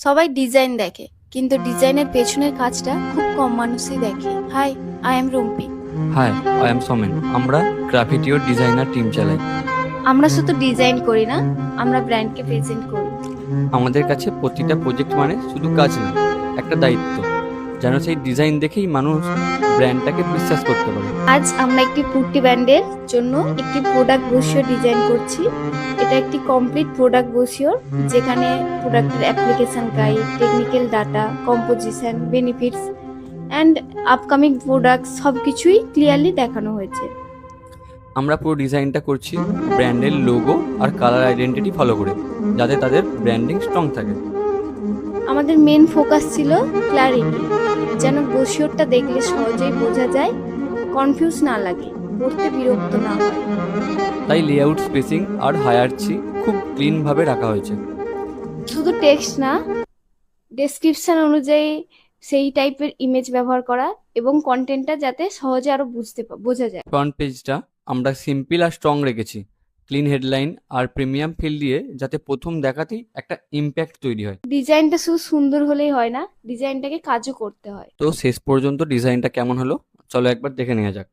সবাই ডিজাইন দেখে, কিন্তু ডিজাইনের পেছনের কাজটা খুব কম মানুষই দেখে। Hi, I am Rumpi. Hi, I am Somen. আমরা গ্রাফিটিও ডিজাইনার টিম চালাই। আমরা শুধু ডিজাইন করি না, আমরা ব্র্যান্ডকে প্রেজেন্ট করি। আমাদের কাছে প্রতিটা প্রজেক্ট মানে শুধু কাজ না, একটা দায়িত্ব, যেন সেই ডিজাইন দেখেই মানুষ ব্র্যান্ডটাকে বিশ্বাস করতে পারে। আজ আমরা একটি কুর্তি ব্র্যান্ডের জন্য একটি প্রোডাক্ট ব্রোশিওর ডিজাইন করছি। এটা একটি কমপ্লিট প্রোডাক্ট ব্রোশিওর, যেখানে প্রোডাক্টের application guide, technical data, composition, benefits and upcoming product সবকিছুই ক্লিয়ারলি দেখানো হয়েছে। আমরা পুরো ডিজাইনটা করছি ব্র্যান্ডের লোগো আর কালার আইডেন্টিটি ফলো করে, যাতে তাদের ব্র্যান্ডিং স্ট্রং থাকে। আমাদের মেন ফোকাস ছিল ক্ল্যারিটি, যেন ব্রোশিওরটা দেখলে সহজেই বোঝা যায়, কনফিউজ না লাগে, পড়তে বিরক্ত না হয়। তাই লেআউট, স্পেসিং আর হায়ারচি খুব ক্লিনভাবে রাখা হয়েছে। শুধু টেক্সট না, ডেসক্রিপশন অনুযায়ী সেই টাইপের ইমেজ ব্যবহার করা এবং কন্টেন্টটা যাতে সহজে আরো বোঝা যায়। ফ্রন্ট পেজটা আমরা সিম্পল আর স্ট্রং রেখেছি, ক্লিন হেডলাইন আর প্রিমিয়াম ফিল দিয়ে, যাতে প্রথম দেখাতেই একটা ইম্প্যাক্ট তৈরি হয়। ডিজাইনটা শুধু সুন্দর হলেই হয় না, ডিজাইনটাকে কাজও করতে হয়। তো শেষ পর্যন্ত ডিজাইনটা কেমন হলো, চলো একবার দেখে নেওয়া যাক।